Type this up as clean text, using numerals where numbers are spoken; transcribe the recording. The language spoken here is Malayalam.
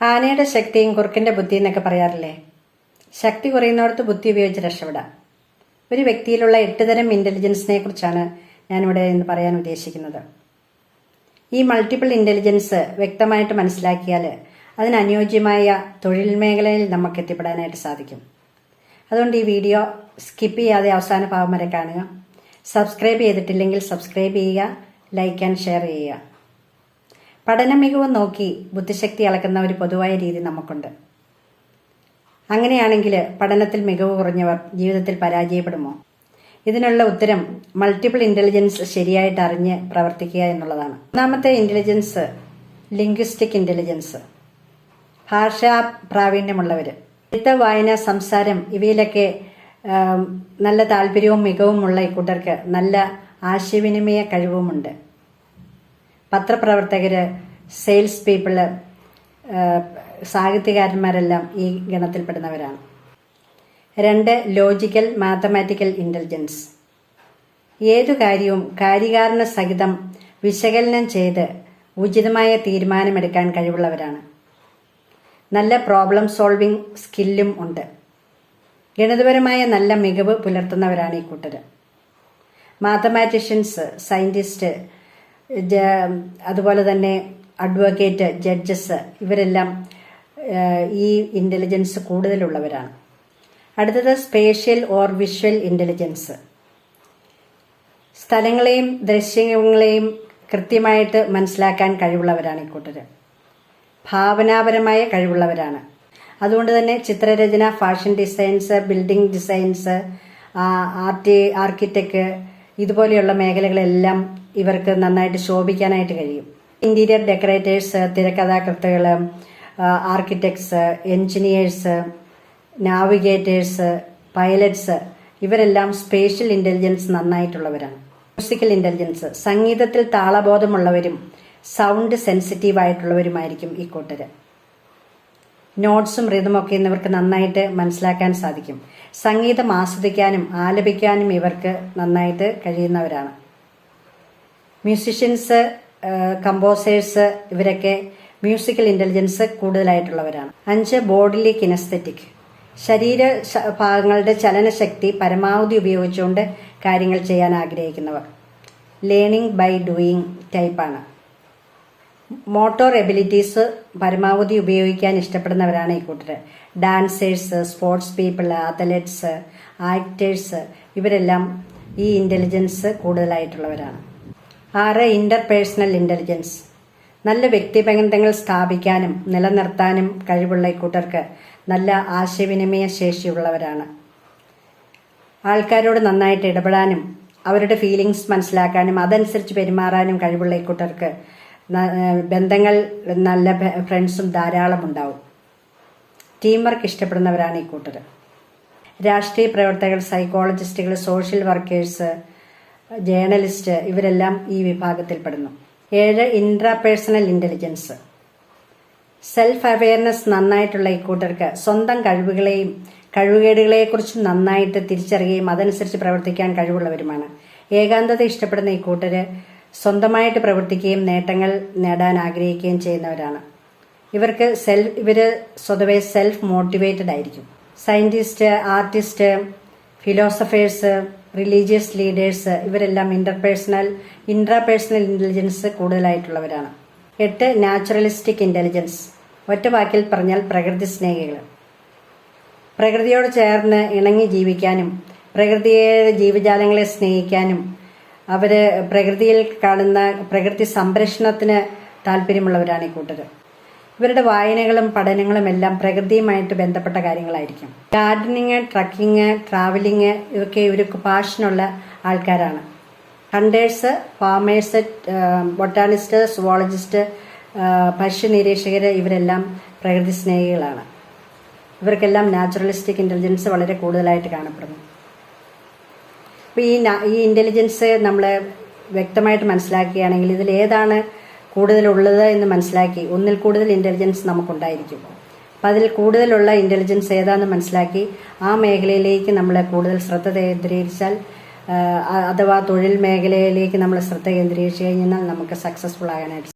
ആനയുടെ ശക്തിയും കുറുക്കന്റെ ബുദ്ധി എന്നൊക്കെ പറയാറില്ലേ? ശക്തി കുറയുന്നിടത്ത് ബുദ്ധി ഉപയോഗിച്ച് രക്ഷപ്പെടാം. ഒരു വ്യക്തിയിലുള്ള 8 തരം ഇന്റലിജൻസിനെ കുറിച്ചാണ് ഞാനിവിടെ ഇന്ന് പറയാൻ ഉദ്ദേശിക്കുന്നത്. ഈ മൾട്ടിപ്പിൾ ഇന്റലിജൻസ് വ്യക്തമായിട്ട് മനസ്സിലാക്കിയാൽ അതിനനുയോജ്യമായ തൊഴിൽ മേഖലയിൽ നമുക്ക് എത്തിപ്പെടാനായിട്ട് സാധിക്കും. അതുകൊണ്ട് ഈ വീഡിയോ സ്കിപ്പ് ചെയ്യാതെ അവസാന ഭാഗം വരെ കാണുക. സബ്സ്ക്രൈബ് ചെയ്തിട്ടില്ലെങ്കിൽ സബ്സ്ക്രൈബ് ചെയ്യുക, ലൈക്ക് ആൻഡ് ഷെയർ ചെയ്യുക. പഠന മികവ് നോക്കി ബുദ്ധിശക്തി അളക്കുന്ന ഒരു പൊതുവായ രീതി നമുക്കുണ്ട്. അങ്ങനെയാണെങ്കിൽ പഠനത്തിൽ മികവ് കുറഞ്ഞവർ ജീവിതത്തിൽ പരാജയപ്പെടുമോ? ഇതിനുള്ള ഉത്തരം മൾട്ടിപ്പിൾ ഇന്റലിജൻസ് ശരിയായിട്ട് അറിഞ്ഞ് പ്രവർത്തിക്കുക എന്നുള്ളതാണ്. ഒന്നാമത്തെ ഇന്റലിജൻസ് ലിംഗ്വിസ്റ്റിക് ഇന്റലിജൻസ്. ഭാഷാ പ്രാവീണ്യമുള്ളവർ. എഴുത്ത്, വായന, സംസാരം ഇവയിലൊക്കെ നല്ല താല്പര്യവും മികവുമുള്ള ഇക്കൂട്ടർക്ക് നല്ല ആശയവിനിമയ കഴിവുമുണ്ട്. പത്രപ്രവർത്തകര്, സെയിൽസ് പീപ്പിള്, സാഹിത്യകാരന്മാരെല്ലാം ഈ ഗണത്തിൽപ്പെടുന്നവരാണ്. 2. Logical mathematical intelligence. ഏതു കാര്യവും കാര്യകാരണ സഹിതം വിശകലനം ചെയ്ത് ഉചിതമായ തീരുമാനമെടുക്കാൻ കഴിവുള്ളവരാണ്. നല്ല പ്രോബ്ലം സോൾവിംഗ് സ്കില്ലും ഉണ്ട്. ഗണിതപരമായ നല്ല മികവ് പുലർത്തുന്നവരാണ് ഈ കൂട്ടര്. മാത്തമാറ്റീഷ്യൻസ്, സയന്റിസ്റ്റ്, അതുപോലെ തന്നെ അഡ്വക്കേറ്റ്, ജഡ്ജസ് ഇവരെല്ലാം ഈ ഇന്റലിജൻസ് കൂടുതലുള്ളവരാണ്. അടുത്തത് സ്പേഷ്യൽ ഓർ വിഷ്വൽ ഇന്റലിജൻസ്. സ്ഥലങ്ങളെയും ദൃശ്യങ്ങളെയും കൃത്യമായിട്ട് മനസ്സിലാക്കാൻ കഴിവുള്ളവരാണ് ഈ കൂട്ടര്. ഭാവനാപരമായ കഴിവുള്ളവരാണ്. അതുകൊണ്ട് തന്നെ ചിത്രരചന, fashion designs, building designs, architect ഇതുപോലെയുള്ള മേഖലകളെല്ലാം ഇവർക്ക് നന്നായിട്ട് ശോഭിക്കാനായിട്ട് കഴിയും. ഇന്റീരിയർ ഡെക്കറേറ്റേഴ്സ്, തിരക്കഥാകൃത്തുകൾ, ആർക്കിടെക്ട്സ്, എഞ്ചിനീയേഴ്സ്, നാവിഗേറ്റേഴ്സ്, പൈലറ്റ്സ് ഇവരെല്ലാം സ്പേഷ്യൽ ഇന്റലിജൻസ് നന്നായിട്ടുള്ളവരാണ്. Musical intelligence. സംഗീതത്തിൽ താളബോധമുള്ളവരും സൗണ്ട് സെൻസിറ്റീവ് ആയിട്ടുള്ളവരുമായിരിക്കും ഈ കൂട്ടര്. നോട്ട്സും റിതമൊക്കെ ഇവർക്ക് നന്നായിട്ട് മനസ്സിലാക്കാൻ സാധിക്കും. സംഗീതം ആസ്വദിക്കാനും ആലപിക്കാനും ഇവർക്ക് നന്നായിട്ട് കഴിയുന്നവരാണ്. മ്യൂസിഷ്യൻസ്, കമ്പോസേഴ്സ് ഇവരൊക്കെ മ്യൂസിക്കൽ ഇന്റലിജൻസ് കൂടുതലായിട്ടുള്ളവരാണ്. 5. Bodily kinesthetic. ശരീര ഭാഗങ്ങളുടെ ചലനശക്തി പരമാവധി ഉപയോഗിച്ചുകൊണ്ട് കാര്യങ്ങൾ ചെയ്യാൻ ആഗ്രഹിക്കുന്നവർ. ലേണിംഗ് ബൈ ഡൂയിങ് ടൈപ്പാണ്. മോട്ടോർ എബിലിറ്റീസ് പരമാവധി ഉപയോഗിക്കാൻ ഇഷ്ടപ്പെടുന്നവരാണ് ഈ കൂട്ടര്. Dancers, sports people, athletes, actors ഇവരെല്ലാം ഈ ഇന്റലിജൻസ് കൂടുതലായിട്ടുള്ളവരാണ്. 6. Interpersonal intelligence. നല്ല വ്യക്തിബന്ധങ്ങൾ സ്ഥാപിക്കാനും നിലനിർത്താനും കഴിവുള്ള ഇക്കൂട്ടർക്ക് നല്ല ആശയവിനിമയ ശേഷിയുള്ളവരാണ്. ആൾക്കാരോട് നന്നായിട്ട് ഇടപെടാനും അവരുടെ ഫീലിങ്സ് മനസ്സിലാക്കാനും അതനുസരിച്ച് പെരുമാറാനും കഴിവുള്ള ഇക്കൂട്ടർക്ക് ബന്ധങ്ങൾ, നല്ല ഫ്രണ്ട്സും ധാരാളം ഉണ്ടാവും. ടീം വർക്ക് ഇഷ്ടപ്പെടുന്നവരാണ് ഈ കൂട്ടർ. രാഷ്ട്രീയ പ്രവർത്തകർ, സൈക്കോളജിസ്റ്റുകൾ, സോഷ്യൽ വർക്കേഴ്സ്, ജേർണലിസ്റ്റ് ഇവരെല്ലാം ഈ വിഭാഗത്തിൽപ്പെടുന്നു. 7. Intrapersonal intelligence. സെൽഫ് അവെയർനെസ് നന്നായിട്ടുള്ള ഇക്കൂട്ടർക്ക് സ്വന്തം കഴിവുകളെയും കഴിവുകേടുകളെക്കുറിച്ച് നന്നായിട്ട് തിരിച്ചറിയുകയും അതനുസരിച്ച് പ്രവർത്തിക്കാൻ കഴിവുള്ളവരുമാണ്. ഏകാന്തത ഇഷ്ടപ്പെടുന്ന ഇക്കൂട്ടര് സ്വന്തമായിട്ട് പ്രവർത്തിക്കുകയും നേട്ടങ്ങൾ നേടാൻ ആഗ്രഹിക്കുകയും ചെയ്യുന്നവരാണ്. ഇവര് സ്വതവേ സെൽഫ് മോട്ടിവേറ്റഡ് ആയിരിക്കും. Scientist, artist, philosophers, religious leaders ഇവരെല്ലാം ഇൻട്രാപേഴ്സണൽ ഇന്റലിജൻസ് കൂടുതലായിട്ടുള്ളവരാണ്. 8. Naturalistic intelligence. ഒറ്റ വാക്കിൽ പറഞ്ഞാൽ പ്രകൃതി സ്നേഹികൾ. പ്രകൃതിയോട് ചേർന്ന് ഇണങ്ങി ജീവിക്കാനും പ്രകൃതിയെ, ജീവജാലങ്ങളെ സ്നേഹിക്കാനും അവര് പ്രകൃതിയിൽ കാണുന്ന പ്രകൃതി സംരക്ഷണത്തിന് താല്പര്യമുള്ളവരാണ് ഈ കൂട്ടര്. ഇവരുടെ വായനകളും പഠനങ്ങളും എല്ലാം പ്രകൃതിയുമായിട്ട് ബന്ധപ്പെട്ട കാര്യങ്ങളായിരിക്കും. ഗാർഡനിങ്, ട്രക്കിങ്, ട്രാവലിങ് ഇതൊക്കെ ഇവർക്ക് പാഷനുള്ള ആൾക്കാരാണ്. ഹണ്ടേഴ്സ്, ഫാമേഴ്സ്, ബൊട്ടാണിസ്റ്റ്, സുവോളജിസ്റ്റ്, ഭക്ഷ്യ നിരീക്ഷകര് ഇവരെല്ലാം പ്രകൃതി സ്നേഹികളാണ്. ഇവർക്കെല്ലാം നാച്ചുറലിസ്റ്റിക് ഇന്റലിജൻസ് വളരെ കൂടുതലായിട്ട് കാണപ്പെടുന്നു. അപ്പോൾ ഈ ഇന്റലിജൻസ് നമ്മൾ വ്യക്തമായിട്ട് മനസ്സിലാക്കുകയാണെങ്കിൽ ഇതിൽ ഏതാണ് കൂടുതലുള്ളത് എന്ന് മനസ്സിലാക്കി ഒന്നിൽ കൂടുതൽ ഇന്റലിജൻസ് നമുക്കുണ്ടായിരിക്കും. അപ്പം അതിൽ കൂടുതലുള്ള ഇന്റലിജൻസ് ഏതാണെന്ന് മനസ്സിലാക്കി ആ മേഖലയിലേക്ക് നമ്മൾ കൂടുതൽ ശ്രദ്ധ കേന്ദ്രീകരിച്ചാൽ, അഥവാ തൊഴിൽ മേഖലയിലേക്ക് നമ്മൾ ശ്രദ്ധ കേന്ദ്രീകരിച്ചു കഴിഞ്ഞാൽ നമുക്ക് സക്സസ്ഫുൾ ആകാനായിട്ട്